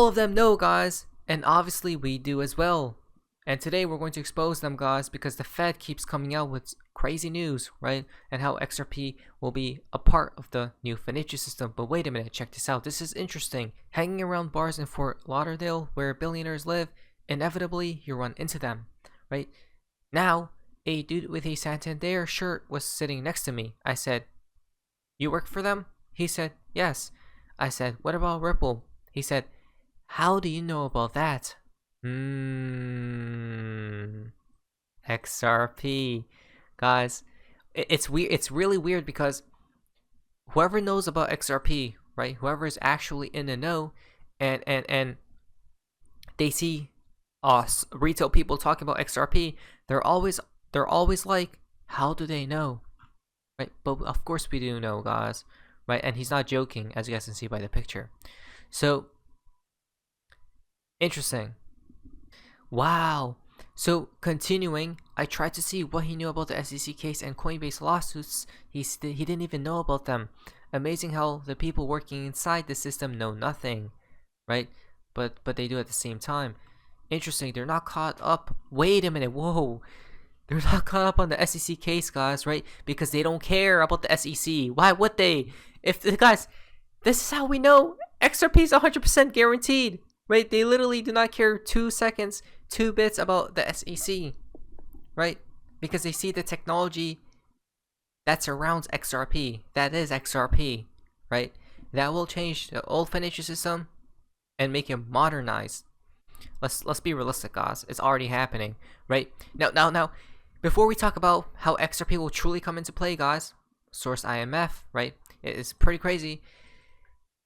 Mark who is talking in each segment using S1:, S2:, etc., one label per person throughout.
S1: of them know, guys, and obviously we do as well. And today we're going to expose them, guys, because the Fed keeps coming out with crazy news, right? And how XRP will be a part of the new financial system. But wait a minute, check this out. This is interesting. Hanging around bars in Fort Lauderdale where billionaires live, inevitably you run into them, right? Now, a dude with a Santander shirt was sitting next to me. I said, "You work for them?" He said, "Yes." I said, "What about Ripple?" He said, "How do you know about that?" XRP, guys. It's weird. It's really weird because whoever knows about XRP, right? Whoever is actually in the know, and they see us retail people talking about XRP, they're always like, how do they know, right? But of course we do know, guys, right? And he's not joking, as you guys can see by the picture. So interesting. Wow. So continuing, I tried to see what he knew about the SEC case and Coinbase lawsuits. He didn't even know about them. Amazing how the people working inside the system know nothing, right? But they do at the same time. Interesting. They're not caught up. Wait a minute. Whoa. They're not caught up on the SEC case, guys, right? Because they don't care about the SEC. Why would they? If the guys, this is how we know XRP is 100% guaranteed, right? They literally do not care 2 seconds, 2 bits about the SEC, right? Because they see the technology that surrounds XRP. That is XRP, right? That will change the old financial system and make it modernized. Let's be realistic, guys. It's already happening, right? Now, before we talk about how XRP will truly come into play, guys, source IMF, right? It is pretty crazy.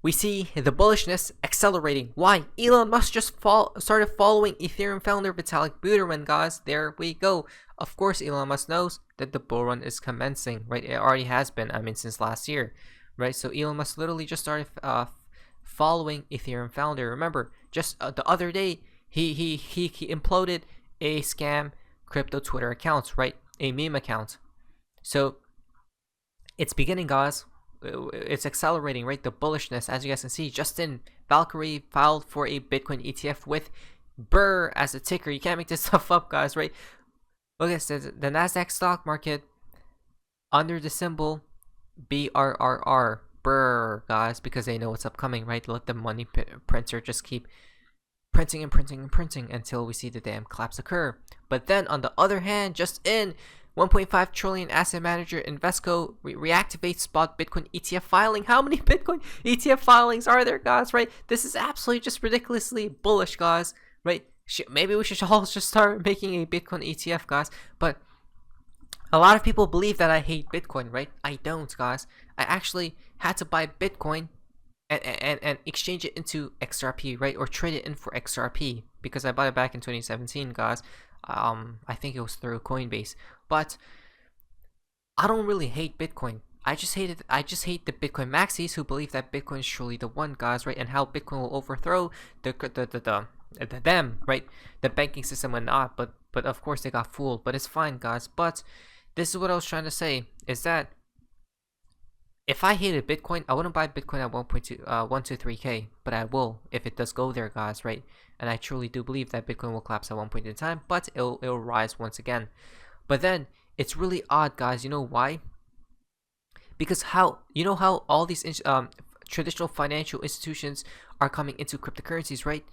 S1: We see the bullishness accelerating. Why? Elon Musk just started following Ethereum founder Vitalik Buterin, guys. There we go. Of course, Elon Musk knows that the bull run is commencing, right? It already has been, I mean, since last year, right? So Elon Musk literally just started following Ethereum founder. Remember, just the other day, he imploded a scam crypto Twitter account, right? A meme account. So it's beginning, guys. It's accelerating, right? The bullishness, as you guys can see. Justin Valkyrie filed for a Bitcoin ETF with BRR as a ticker. You can't make this stuff up, guys, right? Look at this. The Nasdaq stock market under the symbol BRRR, BRR, guys, because they know what's upcoming, right? Let the money printer just keep printing and printing and printing until we see the damn collapse occur. But then on the other hand, just in 1.5 trillion asset manager Invesco reactivates spot Bitcoin ETF filing. How many Bitcoin ETF filings are there, guys, right? This is absolutely just ridiculously bullish, guys, right? Maybe we should all just start making a Bitcoin ETF, guys. But a lot of people believe that I hate Bitcoin, right? I don't, guys. I actually had to buy Bitcoin and exchange it into XRP, right? Or trade it in for XRP because I bought it back in 2017, guys. I think it was through Coinbase. But I don't really hate Bitcoin. I just hate the Bitcoin maxis who believe that Bitcoin is truly the one, guys, right? And how Bitcoin will overthrow them, right? The banking system and not. But of course they got fooled. But it's fine, guys. But this is what I was trying to say, is that if I hated Bitcoin, I wouldn't buy Bitcoin at 123K, but I will if it does go there, guys, right? And I truly do believe that Bitcoin will collapse at one point in time, but it'll rise once again. But then it's really odd, guys. You know why? Because how all these traditional financial institutions are coming into cryptocurrencies, right?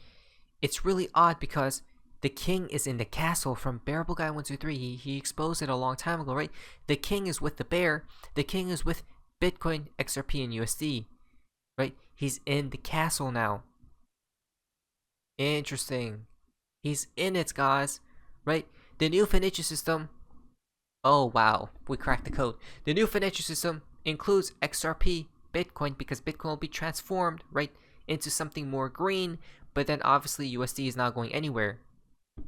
S1: It's really odd because the king is in the castle from Bearable Guy 123. He exposed it a long time ago, right? The king is with the bear. The king is with Bitcoin, XRP, and USD, right? He's in the castle now. Interesting. He's in it, guys, right? The new financial system. Oh, wow. We cracked the code. The new financial system includes XRP, Bitcoin, because Bitcoin will be transformed, right, into something more green. But then obviously USD is not going anywhere,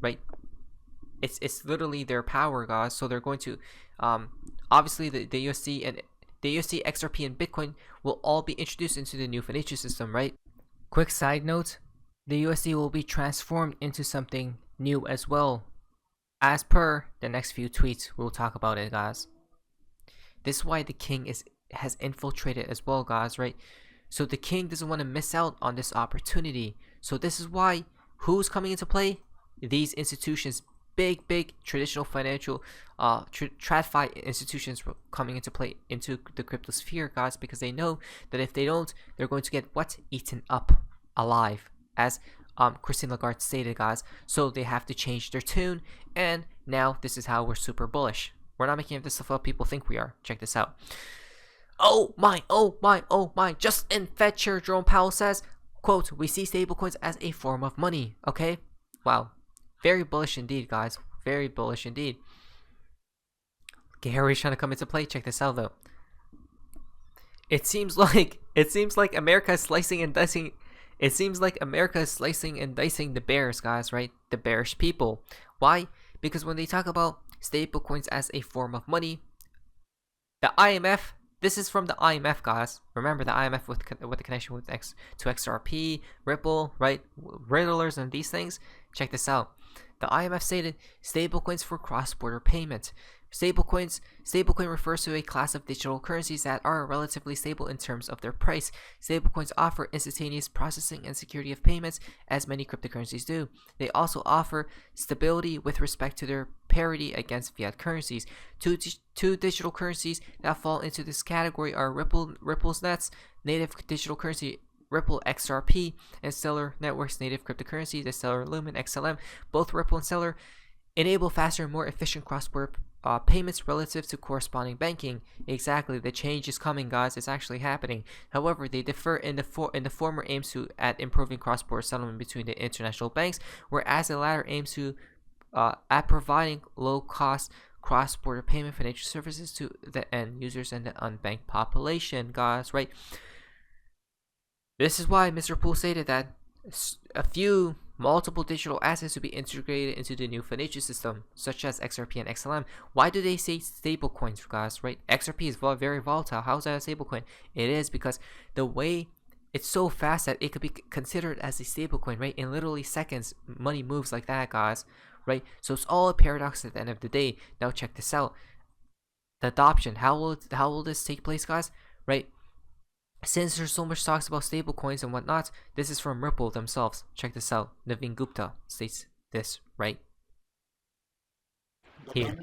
S1: right? It's literally their power, guys. So they're going to, obviously the USD and the USD, XRP, and Bitcoin will all be introduced into the new financial system, right? Quick side note, the USD will be transformed into something new as well. As per the next few tweets, we'll talk about it, guys. This is why the king has infiltrated as well, guys, right? So the king doesn't want to miss out on this opportunity. So this is why, who's coming into play? These institutions, big traditional financial TradFi institutions coming into play into the crypto sphere, guys, because they know that if they don't, they're going to get what? Eaten up alive, as Christine Lagarde stated, guys. So they have to change their tune, and now this is how we're super bullish. We're not making this stuff up. People think we are. Check this out. Oh my, oh my, oh my. Justin Fed Chair Jerome Powell says, quote, "We see stablecoins as a form of money." Okay? Wow. Very bullish indeed, guys. Very bullish indeed. Gary's trying to come into play. Check this out, though. It seems like America is slicing and dicing. It seems like America is slicing and dicing the bears, guys, right? The bearish people. Why? Because when they talk about stablecoins as a form of money, the IMF, this is from the IMF, guys. Remember the IMF with the connection with XRP, Ripple, right? Riddlers and these things. Check this out. The IMF stated stablecoins for cross-border payment. Stablecoin refers to a class of digital currencies that are relatively stable in terms of their price. Stablecoins offer instantaneous processing and security of payments, as many cryptocurrencies do. They also offer stability with respect to their parity against fiat currencies. Two digital currencies that fall into this category are Ripple's Nets native digital currency Ripple XRP, and Stellar Networks native cryptocurrency, the Stellar Lumen XLM. Both Ripple and Stellar enable faster and more efficient cross-border payments relative to corresponding banking. Exactly, the change is coming, guys. It's actually happening. However, they differ in the former aims at improving cross-border settlement between the international banks, whereas the latter aims at providing low-cost cross-border payment financial services to the end users and the unbanked population, guys. Right. This is why Mr. Poole stated that multiple digital assets will be integrated into the new financial system, such as XRP and XLM. Why do they say stablecoins, guys? Right? XRP is very volatile. How is that a stablecoin? It is because the way it's so fast that it could be considered as a stablecoin, right? In literally seconds, money moves like that, guys. Right? So it's all a paradox at the end of the day. Now check this out. The adoption. How will this take place, guys? Right? Since there's so much talks about stablecoins and whatnot, this is from Ripple themselves. Check this out. Naveen Gupta states this right here.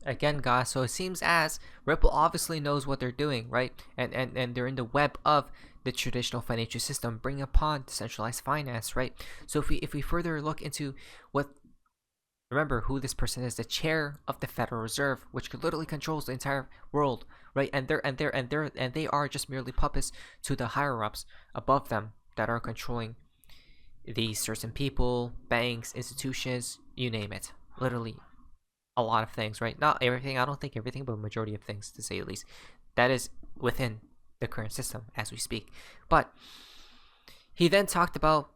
S1: Again, guys, so it seems as Ripple obviously knows what they're doing, right? And they're in the web of the traditional financial system, bringing upon decentralized finance, right? So if we further look into remember who this person is, the chair of the Federal Reserve, which literally controls the entire world, right? And they are just merely puppets to the higher ups above them that are controlling these certain people, banks, institutions, you name it. Literally a lot of things, right? Not everything, I don't think everything, but a majority of things, to say the least. That is within the current system as we speak. But he then talked about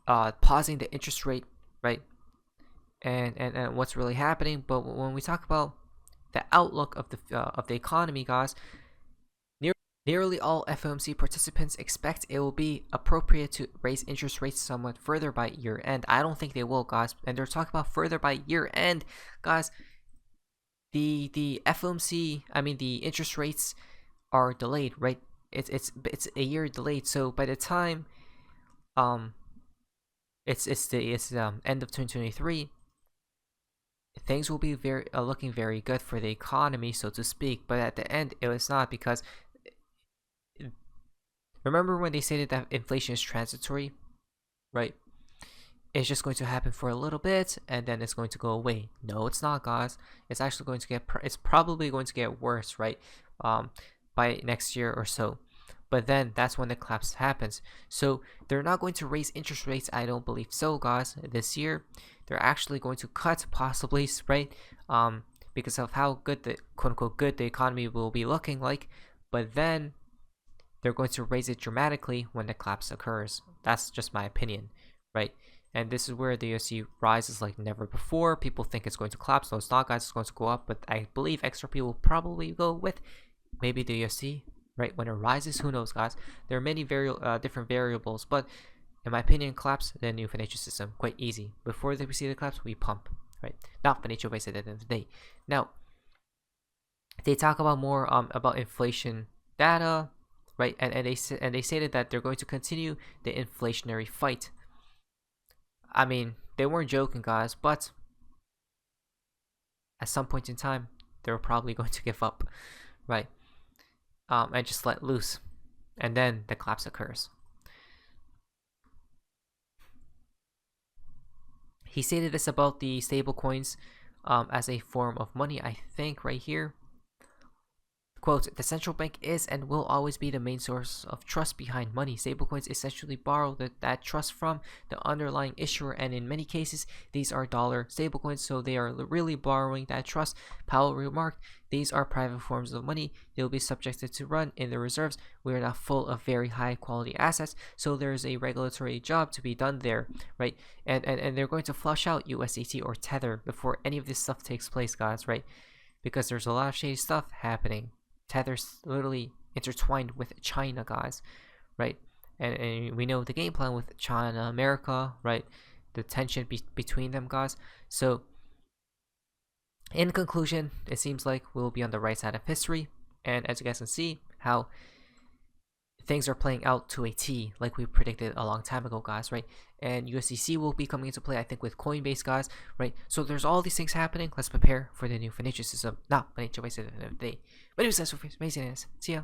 S1: pausing the interest rate, right? And what's really happening. But when we talk about the outlook of the economy, guys, nearly all FOMC participants expect it will be appropriate to raise interest rates somewhat further by year end. I don't think they will, guys. And they're talking about further by year end, guys. The FOMC, I mean the interest rates are delayed, right? It's a year delayed. So by the time it's end of 2023, things will be looking very good for the economy, so to speak. But at the end, it was not, because remember when they stated that inflation is transitory, right? It's just going to happen for a little bit and then it's going to go away. No, it's not, guys. It's actually going to it's probably going to get worse, right? By next year or so. But then that's when the collapse happens. So they're not going to raise interest rates, I don't believe so, guys, this year. They're actually going to cut, possibly, right? Because of how good the quote-unquote good the economy will be looking like. But then they're going to raise it dramatically when the collapse occurs. That's just my opinion, right? And this is where the USD rises like never before. People think it's going to collapse. No, it's not, guys. It's going to go up, but I believe XRP will probably go with maybe the USD, right? When it rises, who knows, guys? There are many different variables, but in my opinion, collapse the new financial system quite easy. Before we see the collapse, we pump, right? Not financial based at the end of the day. Now, they talk about more about inflation data, right? And they stated that they're going to continue the inflationary fight. I mean, they weren't joking, guys, but at some point in time, they're probably going to give up, right? And just let loose, and then the collapse occurs. He stated this about the stablecoins as a form of money, I think, right here. Quote, the central bank is and will always be the main source of trust behind money. Stablecoins essentially borrow that trust from the underlying issuer, and in many cases, these are dollar stablecoins, so they are really borrowing that trust. Powell remarked, these are private forms of money. They will be subjected to run in the reserves. We are not full of very high quality assets, so there is a regulatory job to be done there, right? And they're going to flush out USDT or Tether before any of this stuff takes place, guys, right? Because there's a lot of shady stuff happening. Tether's literally intertwined with China, guys, right? And we know the game plan with China, America, right? The tension between them, guys. So, in conclusion, it seems like we'll be on the right side of history. And as you guys can see, how things are playing out to a T, like we predicted a long time ago, guys, right? And USDC will be coming into play, I think, with Coinbase, guys, right? So there's all these things happening. Let's prepare for the new financial system. Not financial based at the end of the day. But it was amazing. See ya.